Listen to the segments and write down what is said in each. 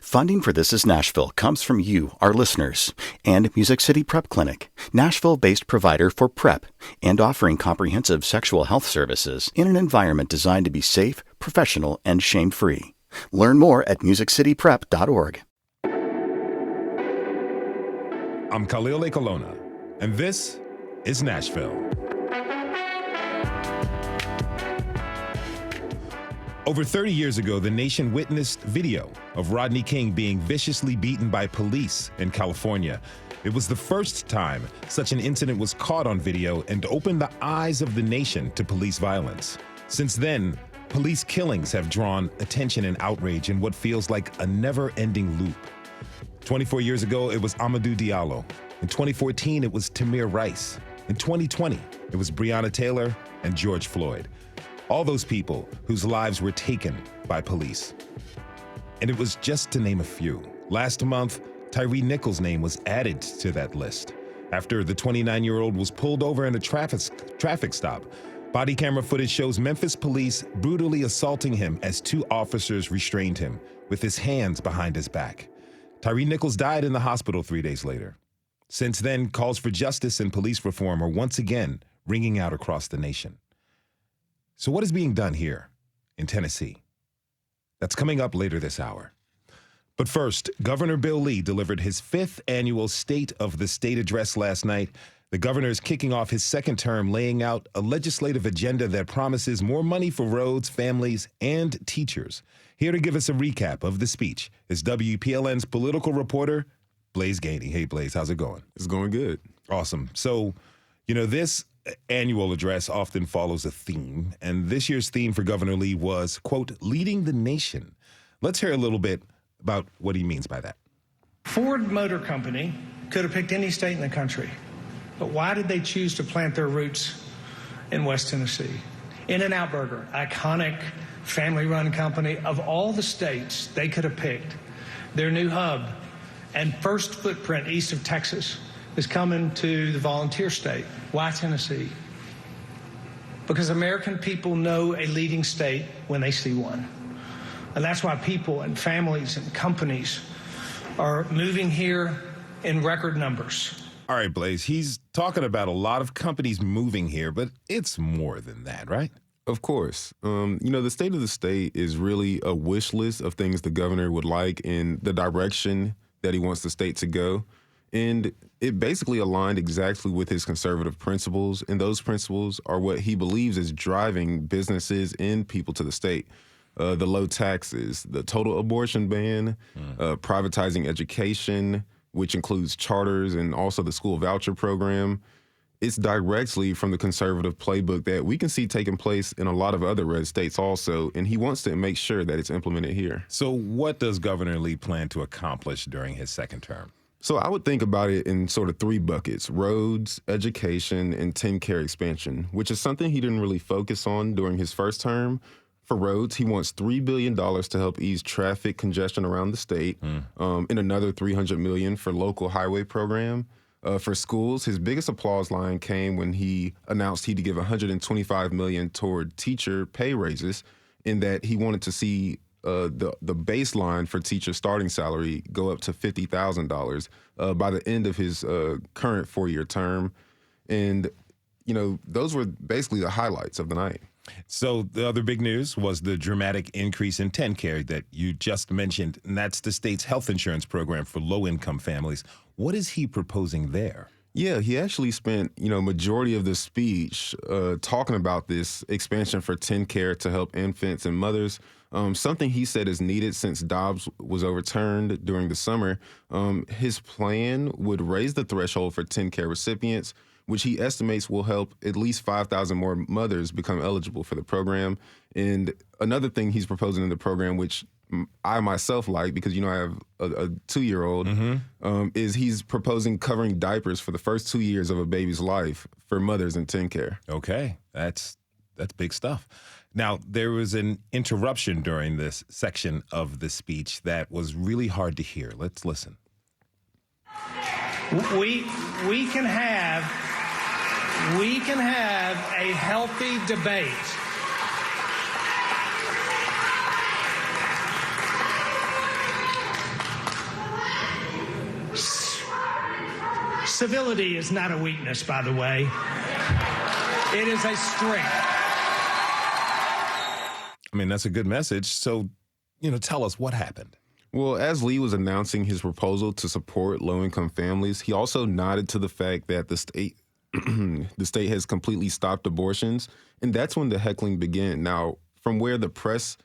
Funding for This Is Nashville comes from you, our listeners, and Music City Prep Clinic, Nashville-based provider for PrEP and offering comprehensive sexual health services in an environment designed to be safe, professional, and shame-free. Learn more at musiccityprep.org. I'm Khalil Ekalona, and this is Nashville. Over 30 years ago, the nation witnessed video of Rodney King being viciously beaten by police in California. It was the first time such an incident was caught on video and opened the eyes of the nation to police violence. Since then, police killings have drawn attention and outrage in what feels like a never-ending loop. 24 years ago, it was Amadou Diallo. In 2014, it was Tamir Rice. In 2020, it was Breonna Taylor and George Floyd. All those people whose lives were taken by police. And it was just to name a few. Last month, Tyre Nichols' name was added to that list after the 29-year-old was pulled over in a traffic stop. Body camera footage shows Memphis police brutally assaulting him as two officers restrained him with his hands behind his back. Tyre Nichols died in the hospital 3 days later. Since then, calls for justice and police reform are once again ringing out across the nation. So what is being done here in Tennessee? That's coming up later this hour. But first, Governor Bill Lee delivered his 5th annual State of the State address last night. The governor is kicking off his second term, laying out a legislative agenda that promises more money for roads, families, and teachers. Here to give us a recap of the speech is WPLN's political reporter, Blaze Gainey. Hey, Blaze, how's it going? It's going good. Awesome. So, this annual address often follows a theme, and this year's theme for Governor Lee was, quote, leading the nation. Let's hear a little bit about what he means by that. Ford Motor Company could have picked any state in the country, but why did they choose to plant their roots in West Tennessee? In-N-Out Burger, iconic family-run company. Of all the states they could have picked, their new hub and first footprint east of Texas is coming to the volunteer state. Why Tennessee? Because American people know a leading state when they see one. And that's why people and families and companies are moving here in record numbers. All right, Blaze, he's talking about a lot of companies moving here, but it's more than that, right? Of course. The State of the State is really a wish list of things the governor would like in the direction that he wants the state to go. And it basically aligned exactly with his conservative principles, and those principles are what he believes is driving businesses and people to the state. The low taxes, the total abortion ban, privatizing education, which includes charters and also the school voucher program. It's directly from the conservative playbook that we can see taking place in a lot of other red states also, and he wants to make sure that it's implemented here. So what does Governor Lee plan to accomplish during his second term? So I would think about it in sort of 3 buckets: roads, education, and TennCare expansion, which is something he didn't really focus on during his first term. For roads, he wants $3 billion to help ease traffic congestion around the state, and another $300 million for local highway program. For schools, his biggest applause line came when he announced he'd give $125 million toward teacher pay raises, in that he wanted to see the baseline for teacher starting salary go up to $50,000 by the end of his current 4-year term. And, those were basically the highlights of the night. So the other big news was the dramatic increase in TennCare that you just mentioned, and that's the state's health insurance program for low-income families. What is he proposing there? Yeah, he actually spent, majority of the speech talking about this expansion for TennCare to help infants and mothers, something he said is needed since Dobbs was overturned during the summer. His plan would raise the threshold for TennCare recipients, which he estimates will help at least 5,000 more mothers become eligible for the program. And another thing he's proposing in the program, which I myself like, because, I have a 2-year-old, is he's proposing covering diapers for the first 2 years of a baby's life for mothers in TennCare. Okay, that's big stuff. Now, there was an interruption during this section of the speech that was really hard to hear. Let's listen. We can have a healthy debate. Civility is not a weakness, by the way. It is a strength. I mean, that's a good message. So, tell us what happened. Well, as Lee was announcing his proposal to support low-income families, he also nodded to the fact that the state has completely stopped abortions, and that's when the heckling began. Now, from where the press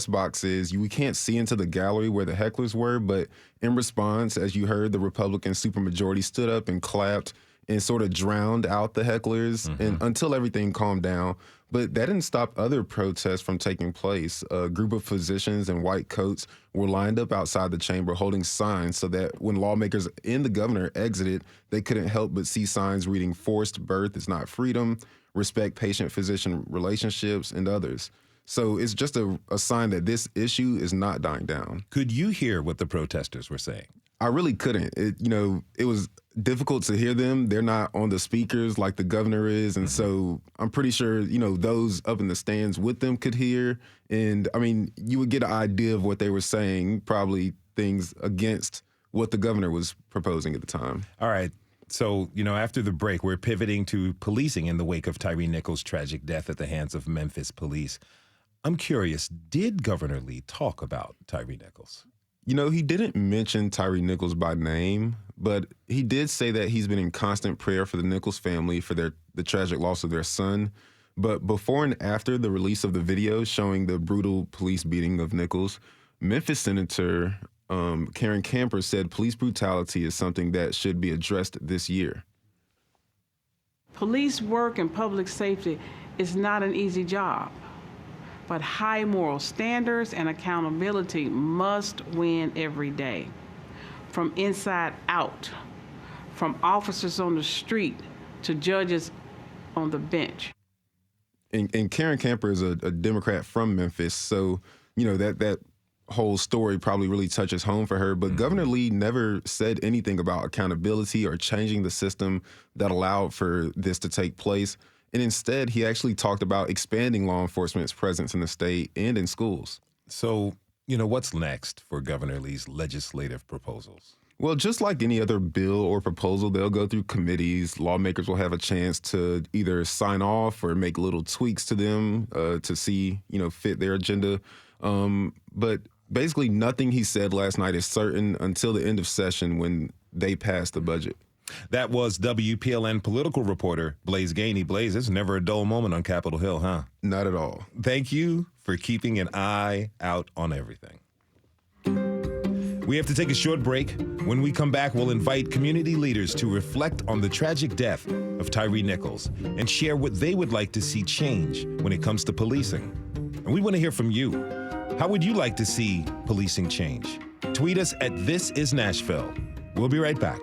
box is, we can't see into the gallery where the hecklers were, but in response, as you heard, the Republican supermajority stood up and clapped and sort of drowned out the hecklers and until everything calmed down. But that didn't stop other protests from taking place. A group of physicians in white coats were lined up outside the chamber holding signs so that when lawmakers and the governor exited, they couldn't help but see signs reading "Forced birth is not freedom," "Respect patient-physician relationships," and others. So it's just a sign that this issue is not dying down. Could you hear what the protesters were saying? I really couldn't. It was difficult to hear them. They're not on the speakers like the governor is. And so I'm pretty sure, those up in the stands with them could hear. And I mean, you would get an idea of what they were saying, probably things against what the governor was proposing at the time. All right. So, after the break, we're pivoting to policing in the wake of Tyre Nichols' tragic death at the hands of Memphis police. I'm curious, did Governor Lee talk about Tyre Nichols? He didn't mention Tyre Nichols by name, but he did say that he's been in constant prayer for the Nichols family for the tragic loss of their son. But before and after the release of the video showing the brutal police beating of Nichols, Memphis Senator Karen Camper said police brutality is something that should be addressed this year. Police work and public safety is not an easy job. But high moral standards and accountability must win every day, from inside out, from officers on the street to judges on the bench. And Karen Camper is a Democrat from Memphis, so that whole story probably really touches home for her. But Governor Lee never said anything about accountability or changing the system that allowed for this to take place. And instead, he actually talked about expanding law enforcement's presence in the state and in schools. So, what's next for Governor Lee's legislative proposals? Well, just like any other bill or proposal, they'll go through committees. Lawmakers will have a chance to either sign off or make little tweaks to them to see, fit their agenda. But basically, nothing he said last night is certain until the end of session when they pass the budget. That was WPLN political reporter Blaze Gainey. Blaze, it's never a dull moment on Capitol Hill, huh? Not at all. Thank you for keeping an eye out on everything. We have to take a short break. When we come back, we'll invite community leaders to reflect on the tragic death of Tyre Nichols and share what they would like to see change when it comes to policing. And we want to hear from you. How would you like to see policing change? Tweet us at This Is Nashville. We'll be right back.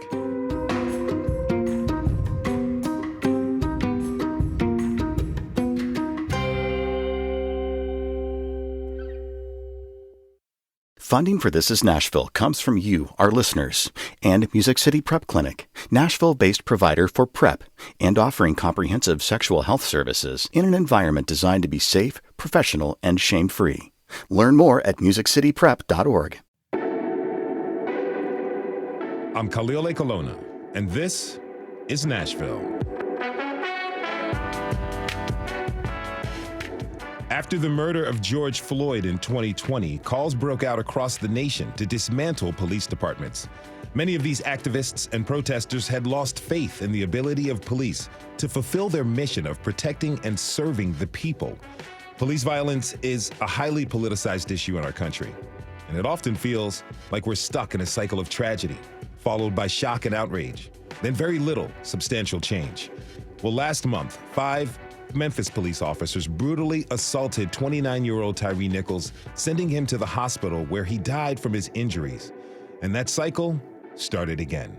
Funding for This Is Nashville comes from you, our listeners, and Music City Prep Clinic, Nashville-based provider for PrEP and offering comprehensive sexual health services in an environment designed to be safe, professional, and shame-free. Learn more at musiccityprep.org. I'm Khalil Colonna, and this is Nashville. After the murder of George Floyd in 2020, calls broke out across the nation to dismantle police departments. Many of these activists and protesters had lost faith in the ability of police to fulfill their mission of protecting and serving the people. Police violence is a highly politicized issue in our country, and it often feels like we're stuck in a cycle of tragedy, followed by shock and outrage, then very little substantial change. Well, last month, 5 Memphis police officers brutally assaulted 29-year-old Tyre Nichols, sending him to the hospital where he died from his injuries. And that cycle started again.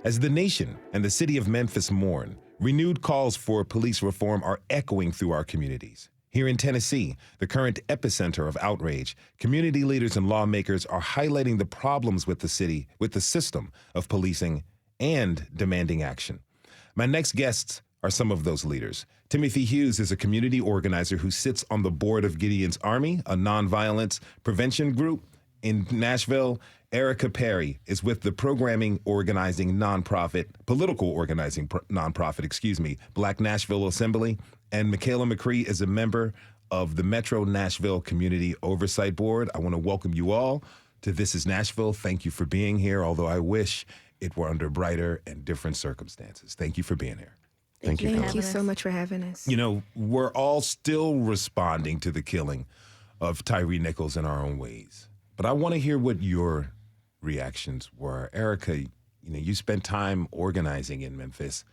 As the nation and the city of Memphis mourn, renewed calls for police reform are echoing through our communities. Here in Tennessee, the current epicenter of outrage, community leaders and lawmakers are highlighting the problems with the city, with the system of policing, and demanding action. My next guests are some of those leaders. Timothy Hughes is a community organizer who sits on the board of Gideon's Army, a nonviolence prevention group, In Nashville, Erica Perry is with the political organizing nonprofit, Black Nashville Assembly, and Michaela McCree is a member of the Metro Nashville Community Oversight Board. I want to welcome you all to This is Nashville. Thank you for being here, although I wish it were under brighter and different circumstances. Thank you for being here. Thank you. Thank you so much for having us. You know, we're all still responding to the killing of Tyre Nichols in our own ways. But I want to hear what your reactions were. Erica, you know, you spent time organizing in Memphis.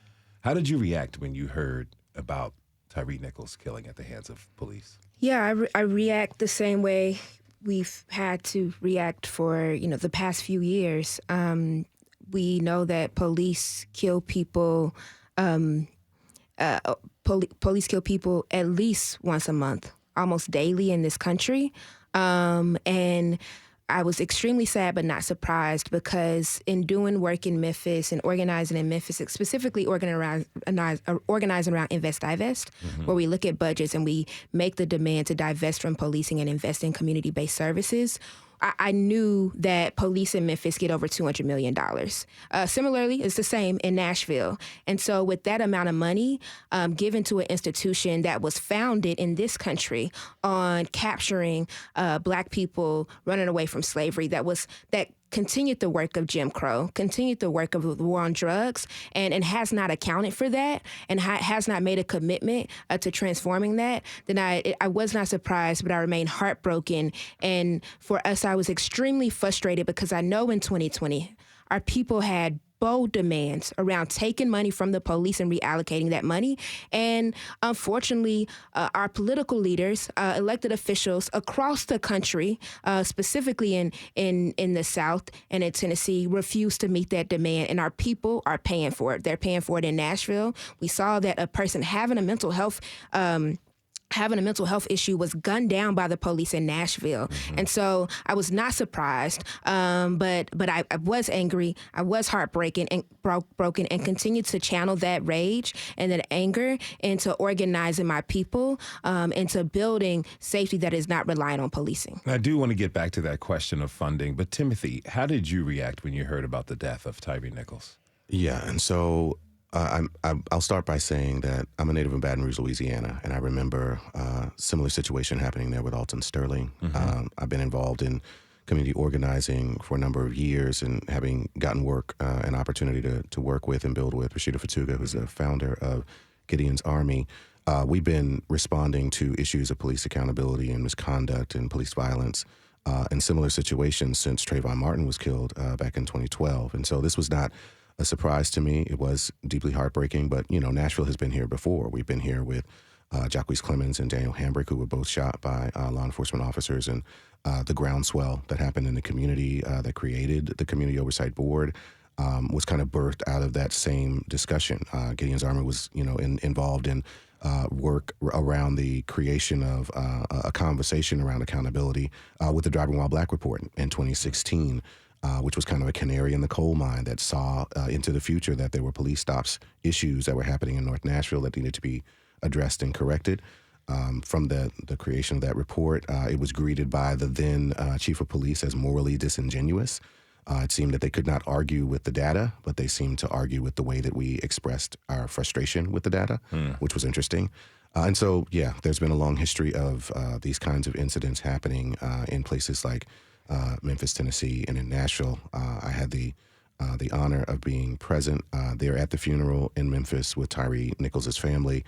How did you react when you heard about Tyre Nichols' killing at the hands of police? Yeah, I react the same way we've had to react for, the past few years. We know that police kill people. Police kill people at least once a month, almost daily in this country. And I was extremely sad but not surprised, because in doing work in Memphis and organizing in Memphis, specifically organizing around Invest Divest, where we look at budgets and we make the demand to divest from policing and invest in community-based services, I knew that police in Memphis get over $200 million. Similarly, it's the same in Nashville. And so with that amount of money given to an institution that was founded in this country on capturing Black people running away from slavery, that continued the work of Jim Crow, continued the work of the war on drugs, and has not accounted for that, and has not made a commitment to transforming that, then I was not surprised, but I remained heartbroken. And for us, I was extremely frustrated, because I know in 2020, our people had bold demands around taking money from the police and reallocating that money. And unfortunately, our political leaders, elected officials across the country, specifically in the South and in Tennessee, refused to meet that demand. And our people are paying for it. They're paying for it in Nashville. We saw that a person having a mental health issue was gunned down by the police in Nashville. And so I was not surprised, but I was angry. I was heartbroken and broken, and continued to channel that rage and that anger into organizing my people, into building safety that is not reliant on policing. I do want to get back to that question of funding, but Timothy, how did you react when you heard about the death of Tyre Nichols? Yeah, and so I'll start by saying that I'm a native in Baton Rouge, Louisiana, and I remember a similar situation happening there with Alton Sterling. I've been involved in community organizing for a number of years, and having gotten an opportunity to work with and build with Rashida Fatuga, who's the founder of Gideon's Army. We've been responding to issues of police accountability and misconduct and police violence in similar situations since Trayvon Martin was killed back in 2012. And so this was not a surprise to me. It was deeply heartbreaking, but, Nashville has been here before. We've been here with Jacquees Clemens and Daniel Hambrick, who were both shot by law enforcement officers, and the groundswell that happened in the community that created the Community Oversight Board was kind of birthed out of that same discussion. Gideon's Army was, involved in work around the creation of a conversation around accountability with the Driving While Black report in 2016. Which was kind of a canary in the coal mine that saw into the future that there were police stops issues that were happening in North Nashville that needed to be addressed and corrected. From the creation of that report, it was greeted by the then chief of police as morally disingenuous. It seemed that they could not argue with the data, but they seemed to argue with the way that we expressed our frustration with the data, which was interesting. And so, yeah, there's been a long history of these kinds of incidents happening in places like Memphis, Tennessee, and in Nashville. I had the honor of being present there at the funeral in Memphis with Tyre Nichols' family,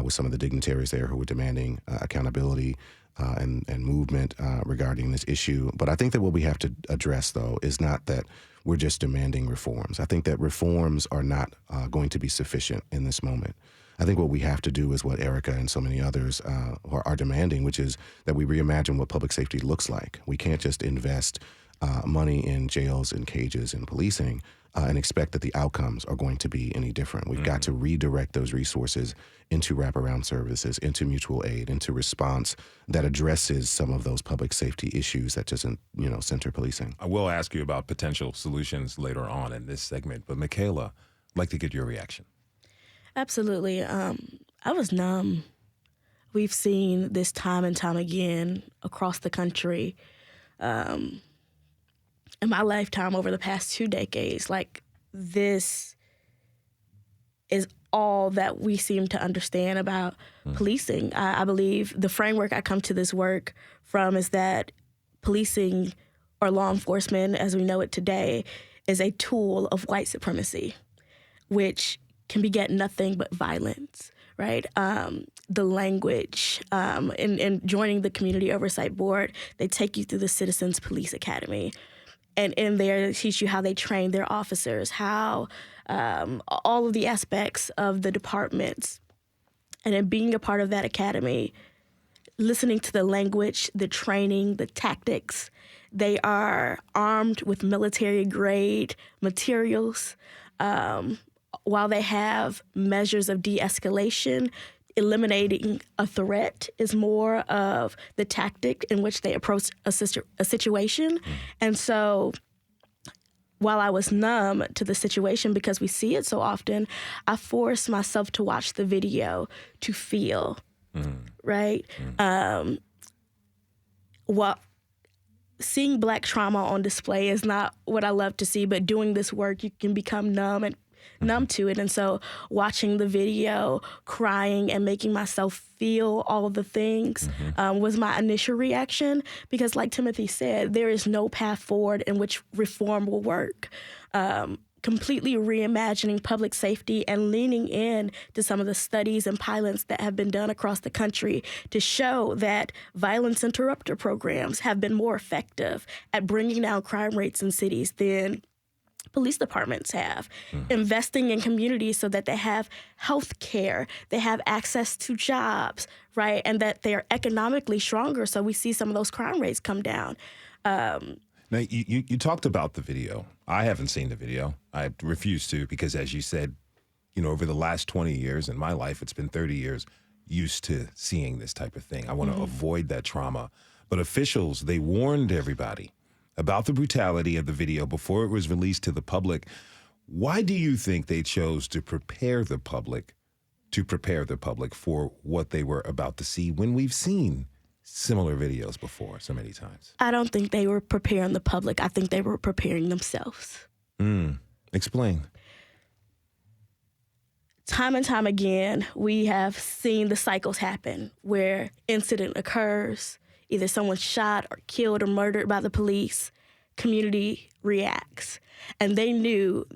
with some of the dignitaries there who were demanding accountability and movement regarding this issue. But I think that what we have to address, though, is not that we're just demanding reforms. I think that reforms are not going to be sufficient in this moment. I think what we have to do is what Erica and so many others are demanding, which is that we reimagine what public safety looks like. We can't just invest money in jails and cages and policing and expect that the outcomes are going to be any different. We've got to redirect those resources into wraparound services, into mutual aid, into response that addresses some of those public safety issues that doesn't, center policing. I will ask you about potential solutions later on in this segment, but Michaela, I'd like to get your reaction. Absolutely. I was numb. We've seen this time and time again across the country. in my lifetime over the past 2 decades, like, this is all that we seem to understand about policing. I believe the framework I come to this work from is that policing, or law enforcement as we know it today, is a tool of white supremacy, which can beget nothing but violence, right? The language, in joining the Community Oversight Board, they take you through the Citizens Police Academy. And in there, they teach you how they train their officers, how all of the aspects of the departments. And in being a part of that academy, listening to the language, the training, the tactics, they are armed with military-grade materials. While they have measures of de-escalation, eliminating a threat is more of the tactic in which they approach a situation. And so while I was numb to the situation because we see it so often, I forced myself to watch the video to feel, right? What seeing Black trauma on display is not what I love to see, but doing this work, you can become numb to it. And so watching the video, crying, and making myself feel all of the things was my initial reaction, because like Timothy said, there is no path forward in which reform will work. Completely reimagining public safety and leaning in to some of the studies and pilots that have been done across the country to show that violence interrupter programs have been more effective at bringing down crime rates in cities than police departments have. Investing in communities so that they have health care, they have access to jobs, right? And that they're economically stronger, so we see some of those crime rates come down. Now, you talked about the video. I haven't seen the video. I refuse to, because as you said, over the last 20 years in my life, it's been 30 years, used to seeing this type of thing. I want to avoid that trauma. But officials, they warned everybody about the brutality of the video before it was released to the public. Why do you think they chose to prepare the public for what they were about to see when we've seen similar videos before so many times? I don't think they were preparing the public. I think they were preparing themselves. Explain. Time and time again, we have seen the cycles happen where incident occurs, either someone's shot or killed or murdered by the police, community reacts. And they knew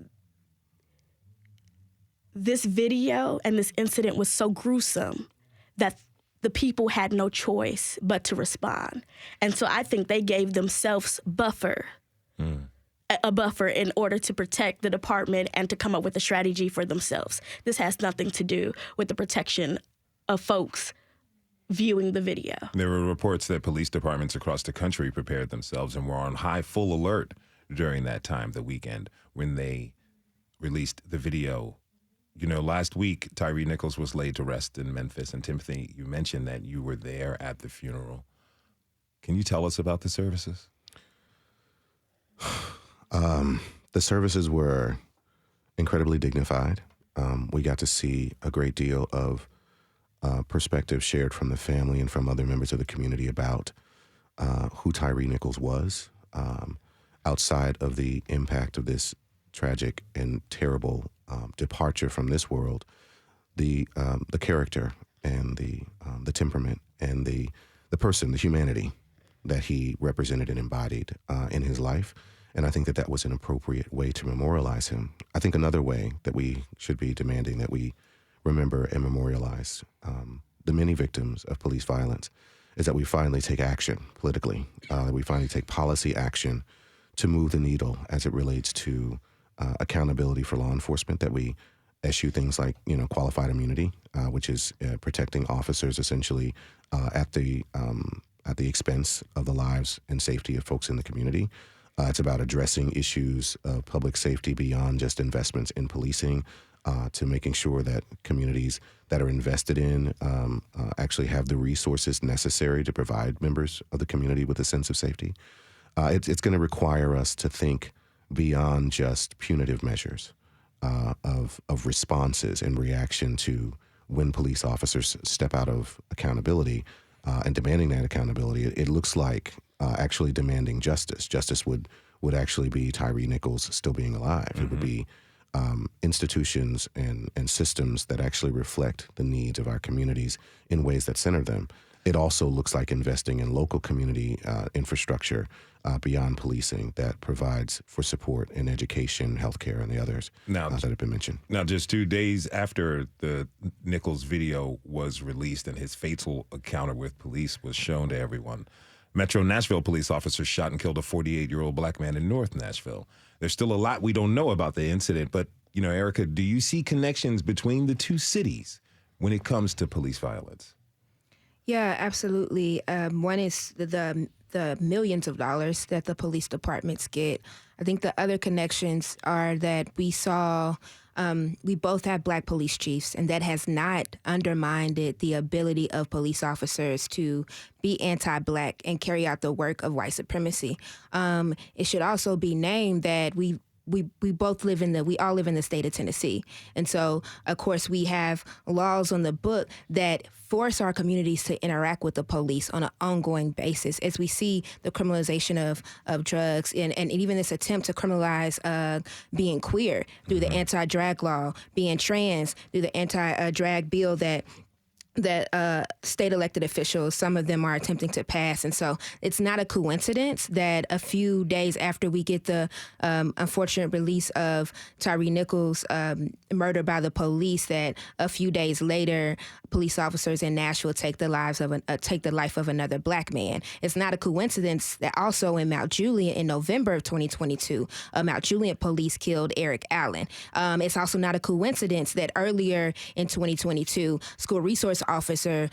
this video and this incident was so gruesome that the people had no choice but to respond. And so I think they gave themselves a buffer in order to protect the department and to come up with a strategy for themselves. This has nothing to do with the protection of folks viewing the video. There were reports that police departments across the country prepared themselves and were on full alert during that time, the weekend, when they released the video. Last week, Tyre Nichols was laid to rest in Memphis. And Timothy, you mentioned that you were there at the funeral. Can you tell us about the services? The services were incredibly dignified. We got to see a great deal of perspective shared from the family and from other members of the community about who Tyre Nichols was, outside of the impact of this tragic and terrible departure from this world. The character and the temperament and the person, the humanity that he represented and embodied in his life. And I think that was an appropriate way to memorialize him. I think another way that we should be demanding that we remember and memorialize the many victims of police violence is that we finally take action politically, that we finally take policy action to move the needle as it relates to accountability for law enforcement, that we issue things like, qualified immunity, which is protecting officers essentially at the expense of the lives and safety of folks in the community. It's about addressing issues of public safety beyond just investments in policing, to making sure that communities that are invested in actually have the resources necessary to provide members of the community with a sense of safety. It's going to require us to think beyond just punitive measures of responses in reaction to when police officers step out of accountability and demanding that accountability. It looks like actually demanding justice. Justice would would actually be Tyre Nichols still being alive. It would be institutions and systems that actually reflect the needs of our communities in ways that center them. It also looks like investing in local community infrastructure beyond policing that provides for support in education, healthcare, and the others that have been mentioned. Now, just 2 days after the Nichols video was released and his fatal encounter with police was shown to everyone, Metro Nashville police officers shot and killed a 48-year-old black man in North Nashville. There's still a lot we don't know about the incident, but, you know, Erica, do you see connections between the two cities when it comes to police violence? Yeah, absolutely. One is the millions of dollars that the police departments get. I think the other connections are that we saw we both have black police chiefs, and that has not undermined the ability of police officers to be anti-black and carry out the work of white supremacy. It should also be named that we all live in the state of Tennessee. And so, of course, we have laws on the book that force our communities to interact with the police on an ongoing basis as we see the criminalization of drugs and even this attempt to criminalize being queer through the anti-drag law, being trans through the anti-drag bill that state elected officials, some of them are attempting to pass. And so it's not a coincidence that a few days after we get the unfortunate release of Tyre Nichols' murder by the police, that a few days later, police officers in Nashville take the life of another black man. It's not a coincidence that also in Mount Juliet in November of 2022, Mount Juliet police killed Eric Allen. It's also not a coincidence that earlier in 2022, school resource officer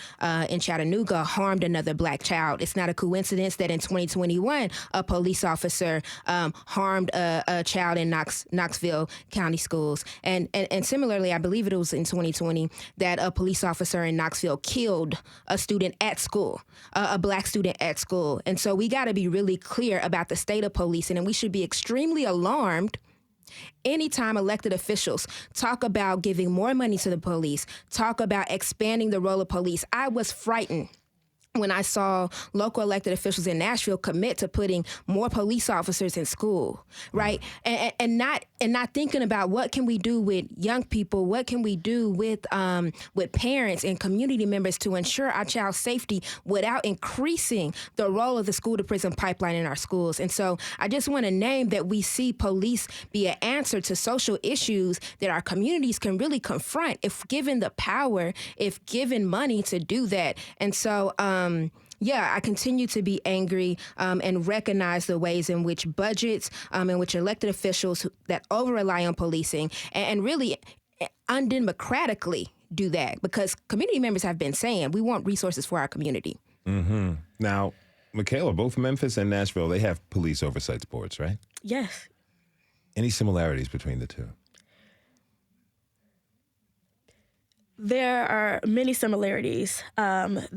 in Chattanooga harmed another black child. It's not a coincidence that in 2021, a police officer harmed a child in Knoxville County Schools. And similarly, I believe it was in 2020 that a police officer in Knoxville killed a student at school, a black student at school. And so we got to be really clear about the state of policing, and we should be extremely alarmed anytime elected officials talk about giving more money to the police, talk about expanding the role of police. I was frightened when I saw local elected officials in Nashville commit to putting more police officers in school, right? And not thinking about what can we do with young people, what can we do with parents and community members to ensure our child's safety without increasing the role of the school to prison pipeline in our schools. And so I just want to name that we see police be an answer to social issues that our communities can really confront if given the power, if given money to do that. And so, I continue to be angry and recognize the ways in which budgets, in which elected officials that over-rely on policing and really undemocratically do that, because community members have been saying we want resources for our community. Mm-hmm. Now, Michaela, both Memphis and Nashville, they have police oversight boards, right? Yes. Any similarities between the two? There are many similarities. The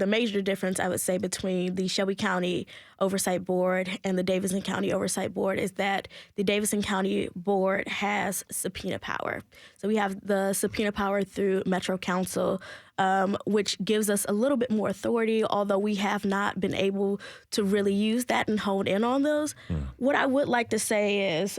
major difference, I would say, between the Shelby County Oversight Board and the Davidson County Oversight Board is that the Davidson County Board has subpoena power. So we have the subpoena power through Metro Council, which gives us a little bit more authority, although we have not been able to really use that and hold in on those. What I would like to say is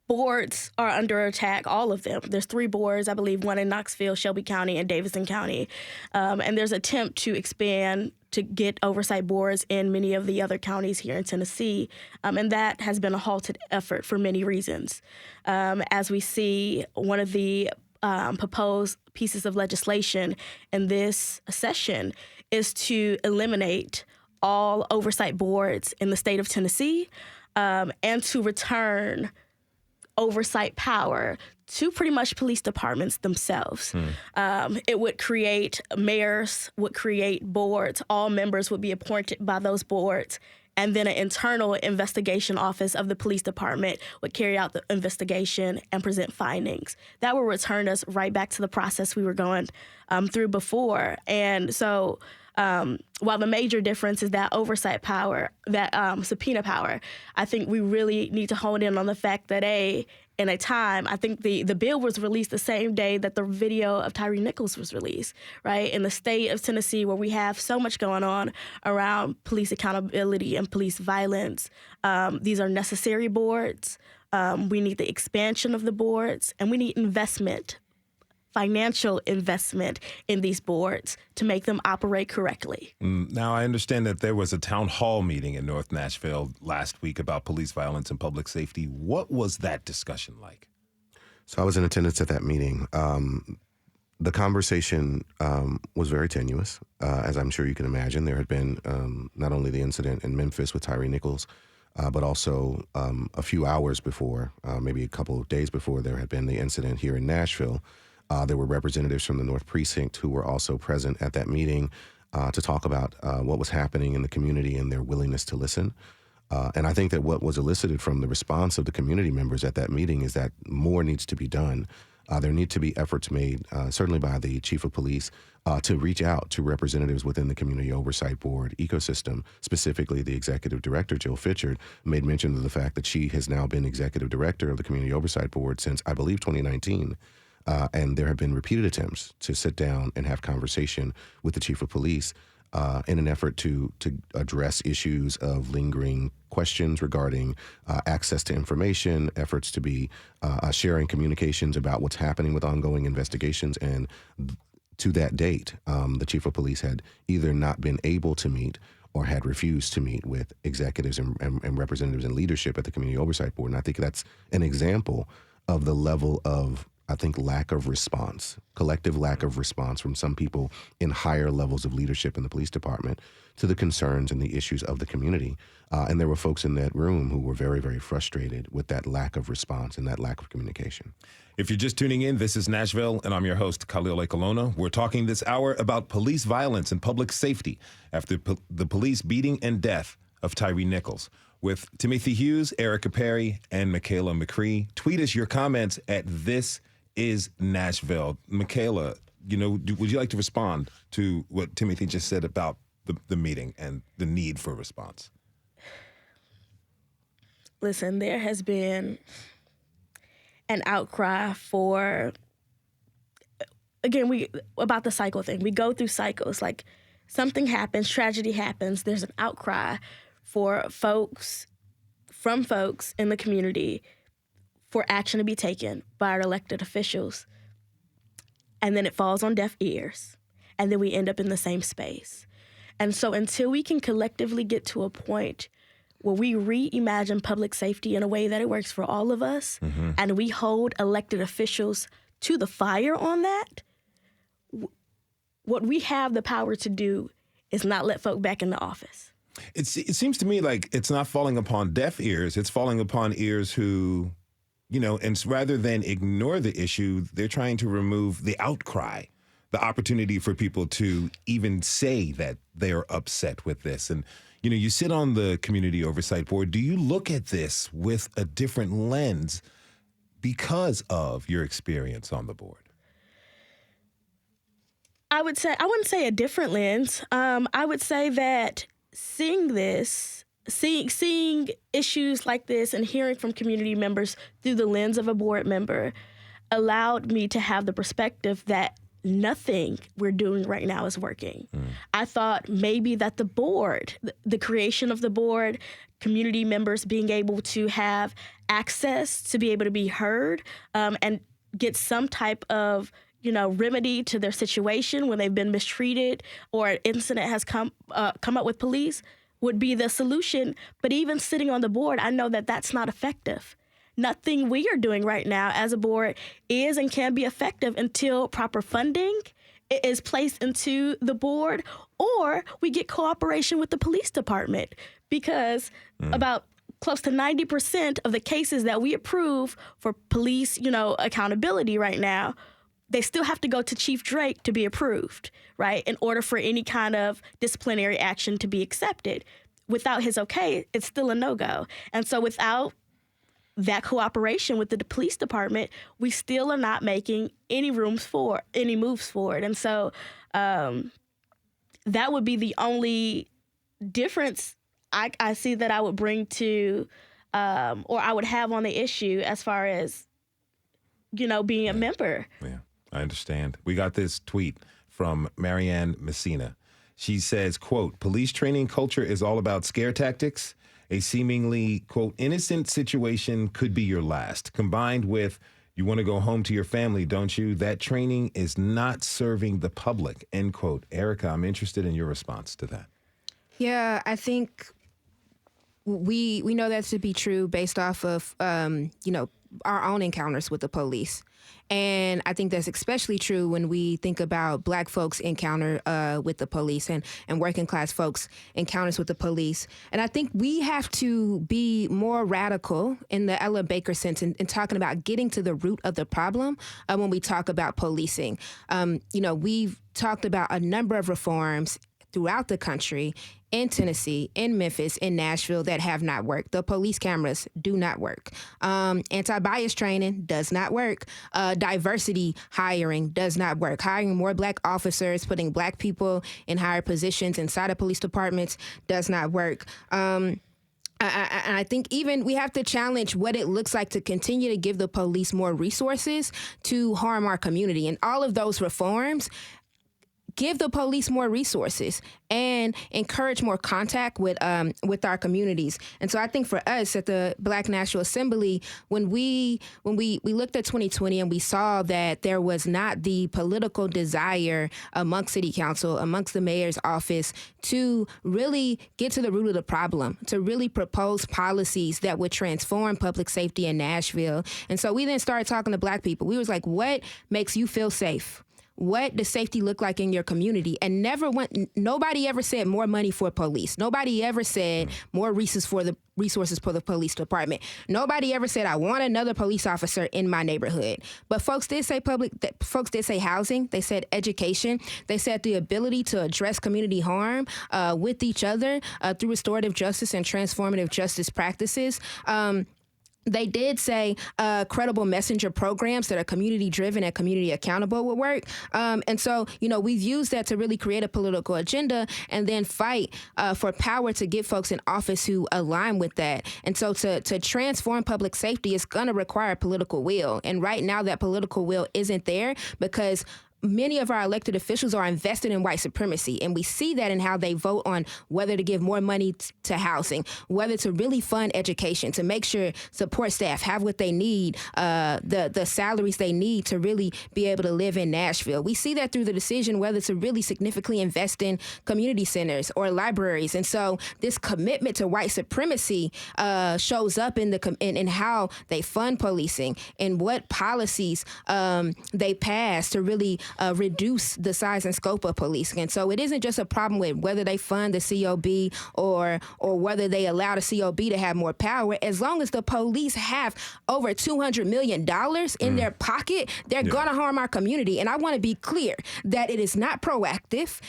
boards are under attack, all of them. There's 3 boards, I believe, one in Knoxville, Shelby County, and Davidson County. And there's an attempt to expand to get oversight boards in many of the other counties here in Tennessee. And that has been a halted effort for many reasons. As we see, one of the proposed pieces of legislation in this session is to eliminate all oversight boards in the state of Tennessee and to return oversight power to pretty much police departments themselves. It would create mayors, would create boards. All members would be appointed by those boards. And then an internal investigation office of the police department would carry out the investigation and present findings. That would return us right back to the process we were going through before. And so while the major difference is that oversight power, that subpoena power, I think we really need to hone in on the fact that in a time, I think the bill was released the same day that the video of Tyre Nichols was released, right? In the state of Tennessee, where we have so much going on around police accountability and police violence, these are necessary boards. We need the expansion of the boards, and we need investment, financial investment in these boards to make them operate correctly. Now, I understand that there was a town hall meeting in North Nashville last week about police violence and public safety. What was that discussion like? So I was in attendance at that meeting. The conversation was very tenuous, as I'm sure you can imagine. There had been not only the incident in Memphis with Tyre Nichols, but also a few hours before, maybe a couple of days before, there had been the incident here in Nashville. There were representatives from the North Precinct who were also present at that meeting to talk about what was happening in the community and their willingness to listen. And I think that what was elicited from the response of the community members at that meeting is that more needs to be done. There need to be efforts made, certainly by the chief of police, to reach out to representatives within the Community Oversight Board ecosystem. Specifically, the executive director, Jill Fitchard, made mention of the fact that she has now been executive director of the Community Oversight Board since, I believe, 2019. And there have been repeated attempts to sit down and have conversation with the chief of police in an effort to address issues of lingering questions regarding access to information, efforts to be sharing communications about what's happening with ongoing investigations. And to that date, the chief of police had either not been able to meet or had refused to meet with executives and representatives and leadership at the Community Oversight Board. And I think that's an example of the level of, I think, lack of response, collective lack of response from some people in higher levels of leadership in the police department to the concerns and the issues of the community. And there were folks in that room who were very, very frustrated with that lack of response and that lack of communication. If you're just tuning in, this is Nashville, and I'm your host, Khalil Ekolona. We're talking this hour about police violence and public safety after the police beating and death of Tyre Nichols. With Timothy Hughes, Erica Perry, and Michaela McCree. Tweet us your comments at This Is Nashville. Michaela, would you like to respond to what Timothy just said about the meeting and the need for response? Listen, there has been an outcry for, again, about the cycle thing. We go through cycles. Like, something happens, tragedy happens, there's an outcry from folks in the community for action to be taken by our elected officials. And then it falls on deaf ears. And then we end up in the same space. And so until we can collectively get to a point where we reimagine public safety in a way that it works for all of us, and we hold elected officials to the fire on that, what we have the power to do is not let folk back in the office. It seems to me like it's not falling upon deaf ears. It's falling upon ears who, and rather than ignore the issue, they're trying to remove the outcry, the opportunity for people to even say that they are upset with this. And, you sit on the Community Oversight Board. Do you look at this with a different lens because of your experience on the board? I wouldn't say a different lens. I would say that seeing issues like this and hearing from community members through the lens of a board member allowed me to have the perspective that nothing we're doing right now is working. I thought maybe that the board, the creation of the board, community members being able to have access to be able to be heard and get some type of remedy to their situation when they've been mistreated or an incident has come up with police would be the solution. But even sitting on the board, I know that that's not effective. Nothing we are doing right now as a board is and can be effective until proper funding is placed into the board or we get cooperation with the police department, because about close to 90% of the cases that we approve for police, accountability right now, they still have to go to Chief Drake to be approved, right, in order for any kind of disciplinary action to be accepted. Without his okay, it's still a no-go. And so without that cooperation with the police department, we still are not making any moves forward. And so that would be the only difference I see that I would bring to, or I would have on the issue as far as, being a member. Yeah, I understand. We got this tweet from Marianne Messina. She says, quote, police training culture is all about scare tactics. A seemingly, quote, innocent situation could be your last. Combined with, you want to go home to your family, don't you? That training is not serving the public, end quote. Erica, I'm interested in your response to that. Yeah, I think we know that to be true based off of, our own encounters with the police. And I think that's especially true when we think about Black folks' encounter with the police and working class folks' encounters with the police. And I think we have to be more radical in the Ella Baker sense in talking about getting to the root of the problem when we talk about policing. We've talked about a number of reforms throughout the country, in Tennessee, in Memphis, in Nashville, that have not worked. The police cameras do not work. Anti-bias training does not work. Diversity hiring does not work. Hiring more Black officers, putting Black people in higher positions inside of police departments does not work. I think even we have to challenge what it looks like to continue to give the police more resources to harm our community. And all of those reforms give the police more resources and encourage more contact with our communities. And so I think for us at the Black National Assembly, when we looked at 2020 and we saw that there was not the political desire amongst City Council, amongst the mayor's office, to really get to the root of the problem, to really propose policies that would transform public safety in Nashville. And so we then started talking to Black people. We was like, what makes you feel safe? What does safety look like in your community? And nobody ever said more money for police. Nobody ever said more resources for the police department. Nobody ever said, I want another police officer in my neighborhood. But folks did say folks did say housing. They said education. They said the ability to address community harm with each other through restorative justice and transformative justice practices. They did say credible messenger programs that are community-driven and community accountable would work. And so, we've used that to really create a political agenda and then fight for power to get folks in office who align with that. And so to transform public safety is going to require political will. And right now that political will isn't there because many of our elected officials are invested in white supremacy, and we see that in how they vote on whether to give more money to housing, whether to really fund education, to make sure support staff have what they need, the salaries they need to really be able to live in Nashville. We see that through the decision whether to really significantly invest in community centers or libraries. And so this commitment to white supremacy shows up in how they fund policing and what policies they pass to really reduce the size and scope of policing. And so it isn't just a problem with whether they fund the COB or whether they allow the COB to have more power. As long as the police have over $200 million in their pocket, they're going to harm our community. And I want to be clear that it is not proactive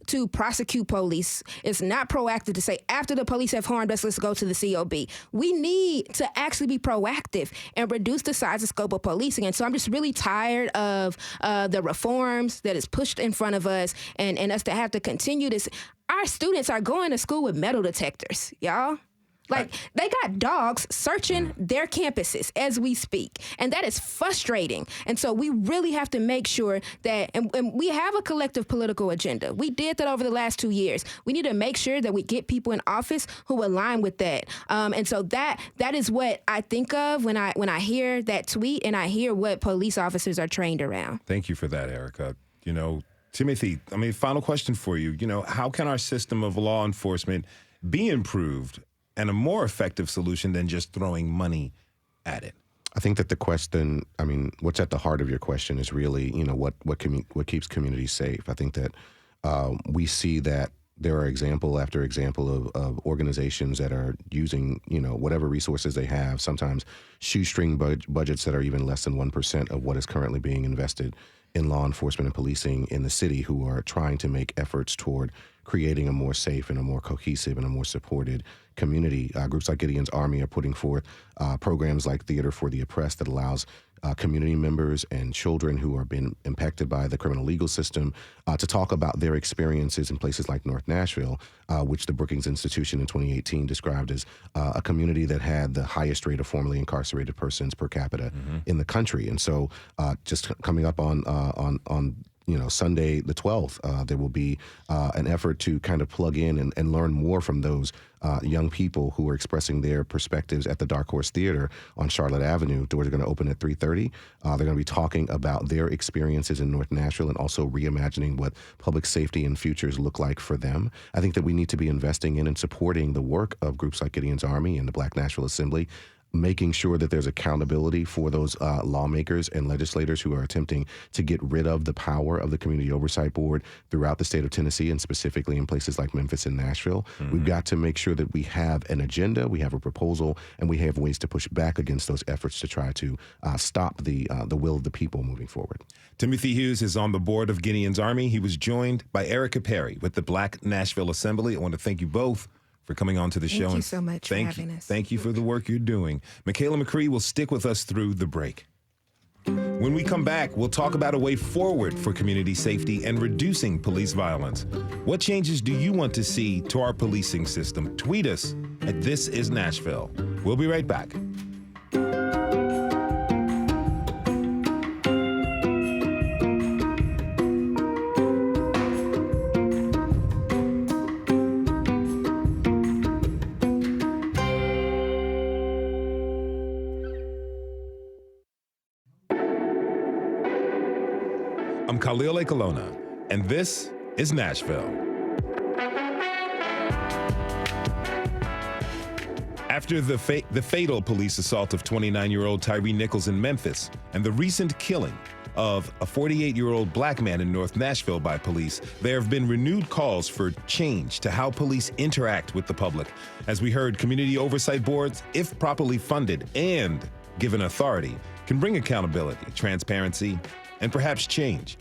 to prosecute police. It's not proactive to say, after the police have harmed us, let's go to the COB. We need to actually be proactive and reduce the size and scope of policing. And so I'm just really tired of the reforms that is pushed in front of us and us to have to continue this. Our students are going to school with metal detectors, y'all. Like, they got dogs searching their campuses as we speak. And that is frustrating. And so we really have to make sure that, and we have a collective political agenda. We did that over the last 2 years. We need to make sure that we get people in office who align with that. And so that is what I think of when I hear that tweet and I hear what police officers are trained around. Thank you for that, Erica. Timothy, final question for you. How can our system of law enforcement be improved and a more effective solution than just throwing money at it? I think that the question, what's at the heart of your question is really, what keeps communities safe. I think that we see that there are example after example of organizations that are using, whatever resources they have, sometimes shoestring budgets that are even less than 1% of what is currently being invested in law enforcement and policing in the city, who are trying to make efforts toward creating a more safe and a more cohesive and a more supported community. Groups like Gideon's Army are putting forth programs like Theater for the Oppressed that allows community members and children who are being impacted by the criminal legal system to talk about their experiences in places like North Nashville, which the Brookings Institution in 2018 described as a community that had the highest rate of formerly incarcerated persons per capita in the country. And so just coming up on Sunday the 12th, there will be an effort to kind of plug in and learn more from those young people who are expressing their perspectives at the Dark Horse Theater on Charlotte Avenue. Doors are going to open at 3:30. They're going to be talking about their experiences in North Nashville and also reimagining what public safety and futures look like for them. I think that we need to be investing in and supporting the work of groups like Gideon's Army and the Black Nashville Assembly, making sure that there's accountability for those lawmakers and legislators who are attempting to get rid of the power of the Community Oversight Board throughout the state of Tennessee and specifically in places like Memphis and Nashville. We've got to make sure that we have an agenda, we have a proposal, and we have ways to push back against those efforts to try to stop the will of the people moving forward. Timothy Hughes is on the board of Gideon's Army. He was joined by Erica Perry with the Black Nashville Assembly. I want to thank you both for coming on to the show. Thank you so much for having us. Thank you for the work you're doing. Michaela McCree will stick with us through the break. When we come back, we'll talk about a way forward for community safety and reducing police violence. What changes do you want to see to our policing system? Tweet us at This Is Nashville. We'll be right back. I'm Khalil Ekalona, and this is Nashville. After the fatal police assault of 29-year-old Tyre Nichols in Memphis and the recent killing of a 48-year-old black man in North Nashville by police, there have been renewed calls for change to how police interact with the public. As we heard, community oversight boards, if properly funded and given authority, can bring accountability, transparency, and perhaps change.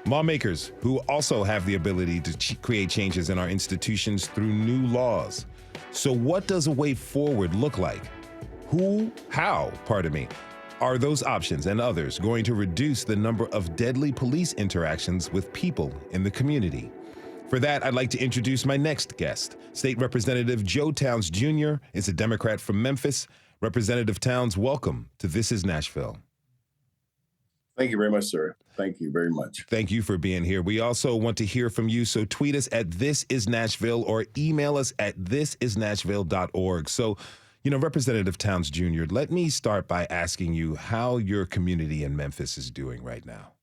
Lawmakers who also have the ability to create changes in our institutions through new laws. So what does a way forward look like? How are those options and others going to reduce the number of deadly police interactions with people in the community? For that, I'd like to introduce my next guest. State Representative Joe Towns Jr. is a Democrat from Memphis. Representative Towns, welcome to This Is Nashville. Thank you very much, sir. Thank you very much. Thank you for being here. We also want to hear from you, so tweet us at This Is Nashville or email us at thisisnashville.org. So, Representative Towns Jr., let me start by asking you how your community in Memphis is doing right now.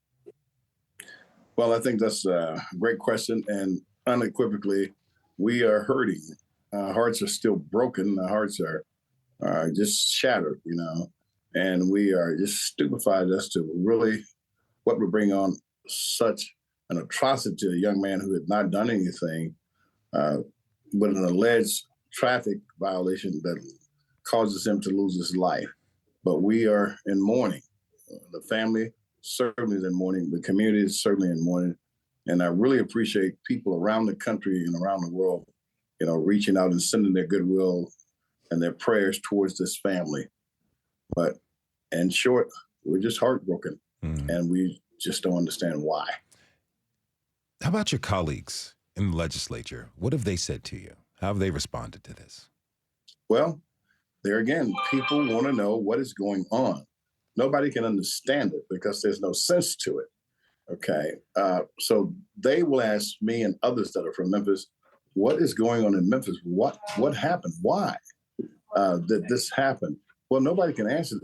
Well, I think that's a great question, and unequivocally, we are hurting. Our hearts are still broken. Our hearts are just shattered, and we are just stupefied as to really what would bring on such an atrocity to a young man who had not done anything, but an alleged traffic violation that causes him to lose his life. But we are in mourning. The family certainly is in mourning. The community is certainly in mourning. And I really appreciate people around the country and around the world, reaching out and sending their goodwill and their prayers towards this family. But in short, we're just heartbroken, and we just don't understand why. How about your colleagues in the legislature? What have they said to you? How have they responded to this? Well, there again, people want to know what is going on. Nobody can understand it because there's no sense to it. Okay. So they will ask me and others that are from Memphis, what is going on in Memphis? What happened? Why did this happen? Well, nobody can answer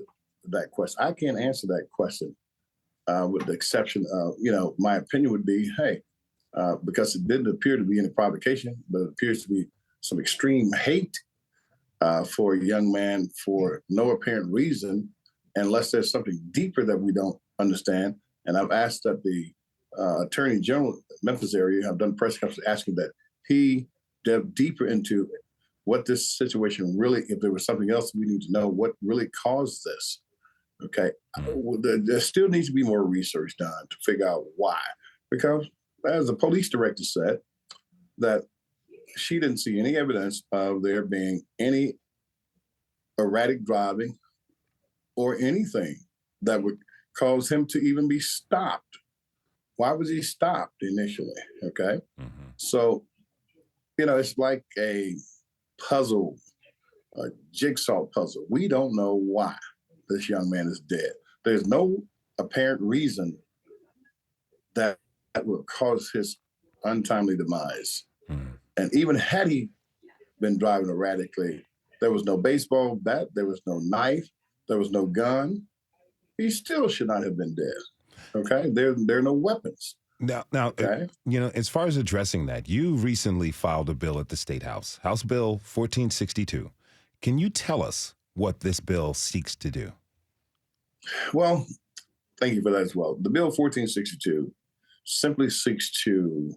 that question. I can't answer that question with the exception of, my opinion would be, hey, because it didn't appear to be any provocation, but it appears to be some extreme hate for a young man for no apparent reason, unless there's something deeper that we don't understand. And I've asked that the Attorney General of the Memphis area, I've done press conferences asking that he delve deeper into what this situation really, if there was something else we need to know, what really caused this. Okay. There still needs to be more research done to figure out why. Because as the police director said, that she didn't see any evidence of there being any erratic driving or anything that would cause him to even be stopped. Why was he stopped initially? Okay. Mm-hmm. So, it's like a puzzle, a jigsaw puzzle. We don't know why this young man is dead. There's no apparent reason that would cause his untimely demise. Mm-hmm. And even had he been driving erratically, there was no baseball bat, there was no knife, there was no gun. He still should not have been dead. Okay, there are no weapons. Now, Okay. as far as addressing that, you recently filed a bill at the State House, House Bill 1462. Can you tell us what this bill seeks to do? Well, thank you for that as well. The Bill 1462 simply seeks to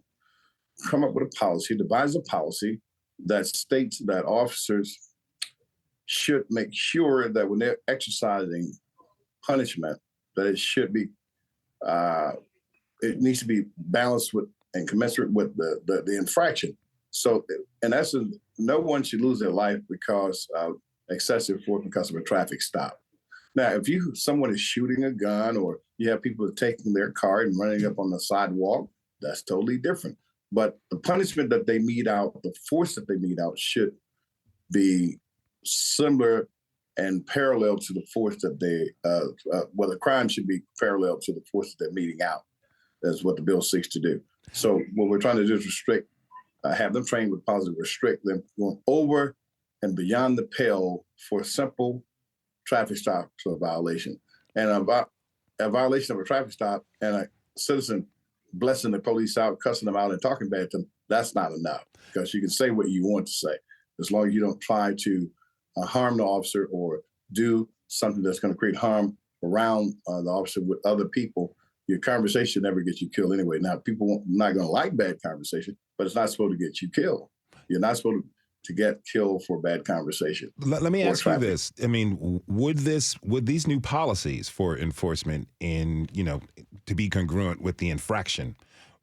come up with a policy, devise a policy that states that officers should make sure that when they're exercising punishment, that it should be, it needs to be balanced with and commensurate with the infraction. So in essence, no one should lose their life because of excessive force because of a traffic stop. Now, if someone is shooting a gun or you have people taking their car and running up on the sidewalk, that's totally different. But the punishment that they mete out, the force that they mete out should be similar and parallel to the force that the crime should be parallel to the force that they're meting out. That's what the bill seeks to do. So what we're trying to do is restrict, have them trained with positive, restrict them going over and beyond the pale for simple traffic stop to a violation. And about a violation of a traffic stop and a citizen blessing the police out, cussing them out and talking bad to them, that's not enough because you can say what you want to say as long as you don't try to harm the officer or do something that's going to create harm around the officer with other people. Your conversation never gets you killed anyway. Now, people are not going to like bad conversation, but it's not supposed to get you killed. You're not supposed to get killed for bad conversation. Let me ask you this. I mean, would these new policies for enforcement to be congruent with the infraction,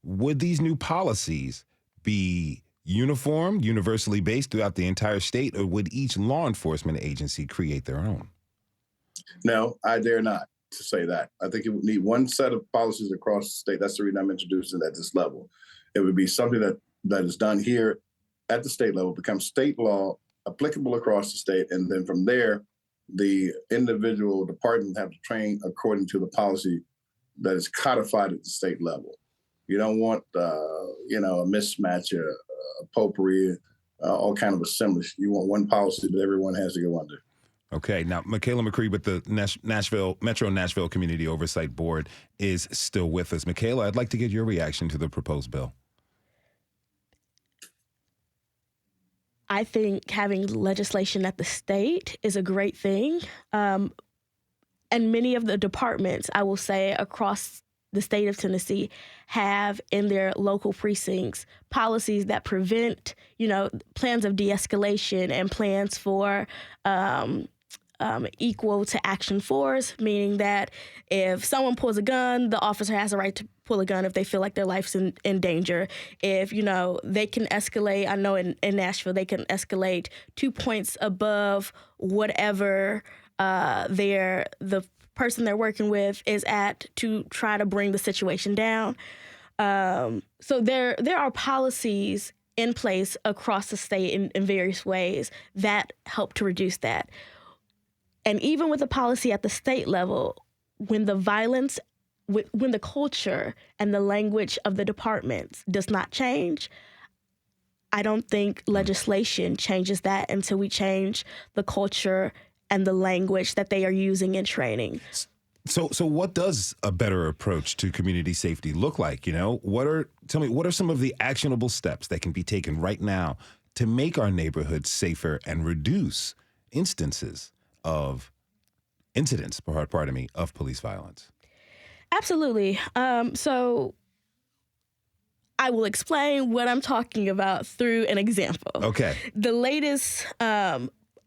would these new policies be uniform, universally based throughout the entire state, or would each law enforcement agency create their own? No, I dare not to say that. I think it would need one set of policies across the state. That's the reason I'm introducing it at this level. It would be something that is done here at the state level, become state law, applicable across the state, and then from there, the individual department have to train according to the policy that is codified at the state level. You don't want, a mismatch, a potpourri, all kind of assemblage. You want one policy that everyone has to go under. Okay. Now, Michaela McCree with the Metro Nashville Community Oversight Board is still with us. Michaela, I'd like to get your reaction to the proposed bill. I think having legislation at the state is a great thing. And many of the departments, I will say, across the state of Tennessee have in their local precincts policies that prevent, plans of de-escalation and plans for equal to action force, meaning that if someone pulls a gun, the officer has a right to pull a gun if they feel like their life's in danger. If, they can escalate, I know in Nashville, they can escalate 2 points above whatever the person they're working with is at to try to bring the situation down. So there are policies in place across the state in various ways that help to reduce that. And even with the policy at the state level, when the violence, when the culture and the language of the departments does not change, I don't think legislation changes that until we change the culture and the language that they are using in training. So what does a better approach to community safety look like? Tell me, what are some of the actionable steps that can be taken right now to make our neighborhoods safer and reduce incidents of police violence? Absolutely. So I will explain what I'm talking about through an example. Okay. The latest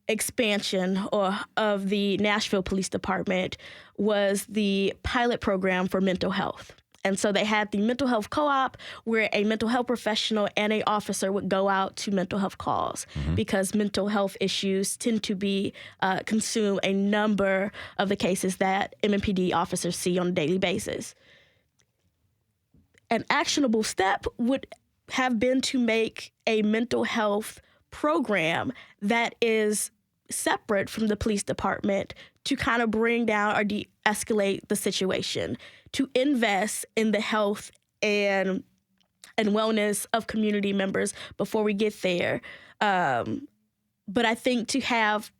expansion of the Nashville Police Department was the pilot program for mental health. And so they had the mental health co-op where a mental health professional and an officer would go out to mental health calls because mental health issues tend to be consume a number of the cases that MMPD officers see on a daily basis. An actionable step would have been to make a mental health program that is separate from the police department to kind of bring down or de-escalate the situation, to invest in the health and wellness of community members before we get there. But I think to have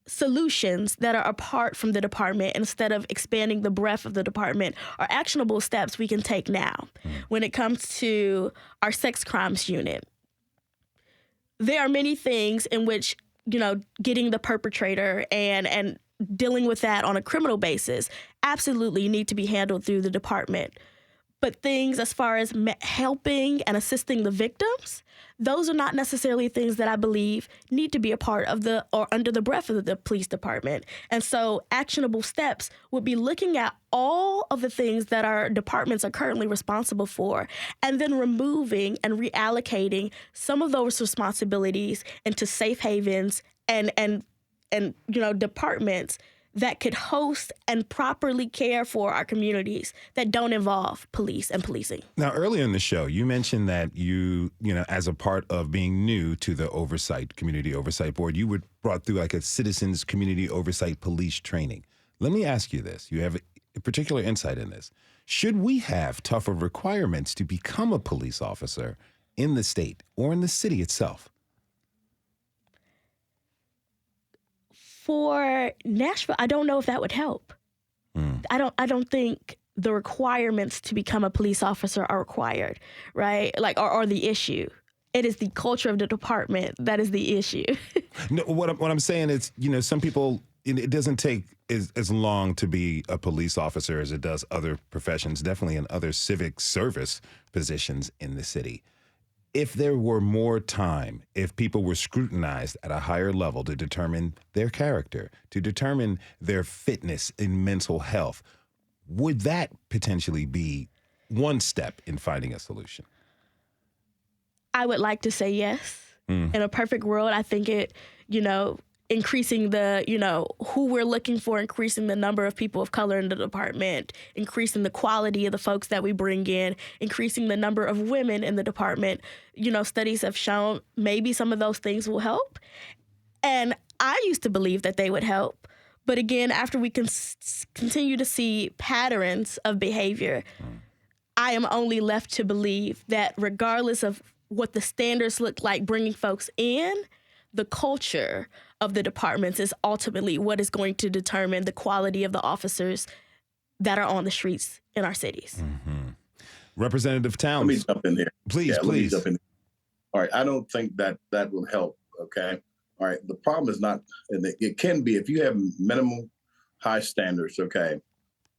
solutions that are apart from the department instead of expanding the breadth of the department are actionable steps we can take now. When it comes to our sex crimes unit, there are many things in which, getting the perpetrator and dealing with that on a criminal basis absolutely need to be handled through the department. But things as far as helping and assisting the victims, those are not necessarily things that I believe need to be a part of or under the breadth of the police department. And so actionable steps would be looking at all of the things that our departments are currently responsible for, and then removing and reallocating some of those responsibilities into safe havens and departments that could host and properly care for our communities that don't involve police and policing. Now, earlier in the show, you mentioned that you as a part of being new to the Community Oversight Board, you were brought through like a Citizens Community Oversight Police training. Let me ask you this. You have a particular insight in this. Should we have tougher requirements to become a police officer in the state or in the city itself? For Nashville, I don't know if that would help. I don't think the requirements to become a police officer are required, right? Or the issue. It is the culture of the department that is the issue. No, what I'm saying is, some people, it doesn't take as long to be a police officer as it does other professions, definitely in other civic service positions in the city. If there were more time, if people were scrutinized at a higher level to determine their character, to determine their fitness in mental health, would that potentially be one step in finding a solution? I would like to say yes. In a perfect world, I think it, increasing the, who we're looking for, increasing the number of people of color in the department, increasing the quality of the folks that we bring in, increasing the number of women in the department. Studies have shown maybe some of those things will help. And I used to believe that they would help. But again, after we continue to see patterns of behavior, I am only left to believe that regardless of what the standards look like bringing folks in, the culture of the departments is ultimately what is going to determine the quality of the officers that are on the streets in our cities. Representative Towns. Let me jump in there. Please. Let me jump in there. All right, I don't think that will help, okay? All right, the problem is not, and it can be if you have minimal high standards, okay,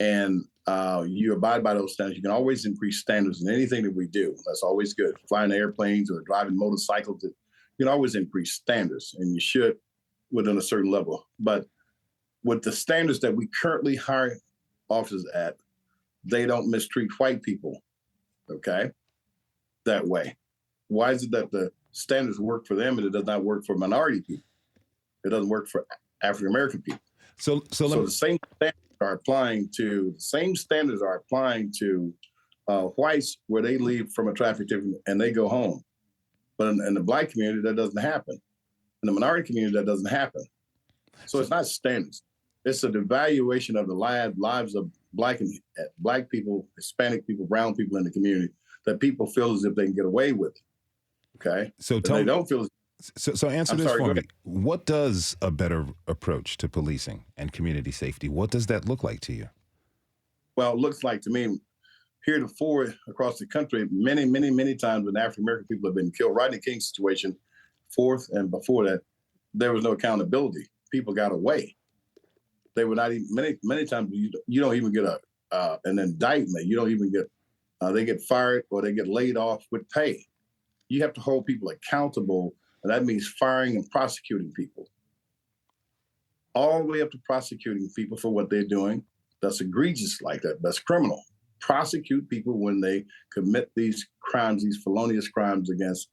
and you abide by those standards, you can always increase standards in anything that we do. That's always good. Flying airplanes or driving motorcycles, you can always increase standards, and you should within a certain level. But with the standards that we currently hire officers at, they don't mistreat white people, okay, that way. Why is it that the standards work for them and it does not work for minority people? It doesn't work for African-American people. So the same standards are applying to whites where they leave from a traffic ticket and they go home. But in the Black community, that doesn't happen. In the minority community, that doesn't happen. So it's not standards. It's a devaluation of the lives of Black people, Hispanic people, brown people in the community that people feel as if they can get away with. Okay? So answer this for me. What does a better approach to policing and community safety, what does that look like to you? Well, it looks like to me, heretofore across the country, many, many, many times when African-American people have been killed, Rodney King's situation, fourth and before that, there was no accountability. People got away. They were not even, many times you don't even get an indictment. You don't even get, they get fired or they get laid off with pay. You have to hold people accountable, and that means firing and prosecuting people. All the way up to prosecuting people for what they're doing. That's egregious like that. That's criminal. prosecute people when they commit these crimes, these felonious crimes against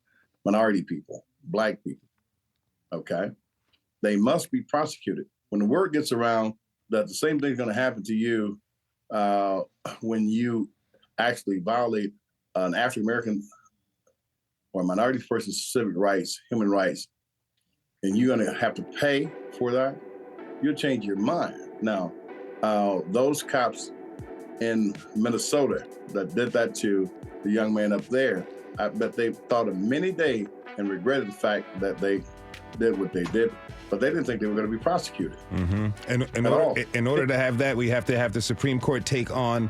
minority people, Black people. Okay? They must be prosecuted. When the word gets around that the same thing's going to happen to you when you actually violate an African American or minority person's civic rights, human rights, and you're going to have to pay for that, you'll change your mind. Now, those cops in Minnesota that did that to the young man up there, I bet they thought of many days and regretted the fact that they did what they did, but they didn't think they were going to be prosecuted. Mm-hmm. And in order to have that, we have to have the Supreme Court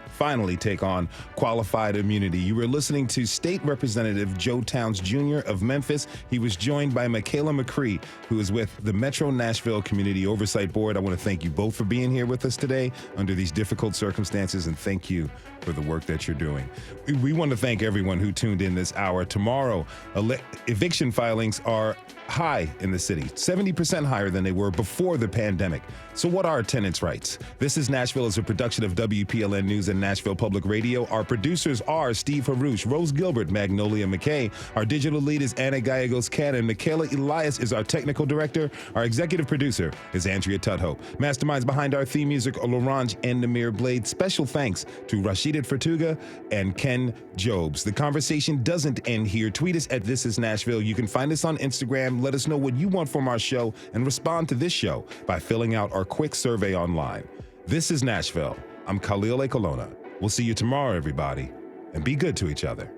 finally take on qualified immunity. You were listening to State Representative Joe Towns Jr. of Memphis. He was joined by Michaela McCree, who is with the Metro Nashville Community Oversight Board. I want to thank you both for being here with us today under these difficult circumstances, and thank you for the work that you're doing. We want to thank everyone who tuned in this hour. Tomorrow, eviction filings are high in the city, 70% higher than they were before the pandemic. So what are tenants' rights? This is Nashville is a production of WPLN News and Nashville Public Radio. Our producers are Steve Harouche, Rose Gilbert, Magnolia McKay. Our digital lead is Anna Gallegos-Cannon. Michaela Elias is our technical director. Our executive producer is Andrea Tudhope. Masterminds behind our theme music are Laurent and Namir Blade. Special thanks to Rashida Fertuga and Ken Jobs. The conversation doesn't end here. Tweet us at This Is Nashville. You can find us on Instagram. Let us know what you want from our show and respond to this show by filling out our quick survey online. This is Nashville. I'm Khalil A. Colonna. We'll see you tomorrow, everybody, and be good to each other.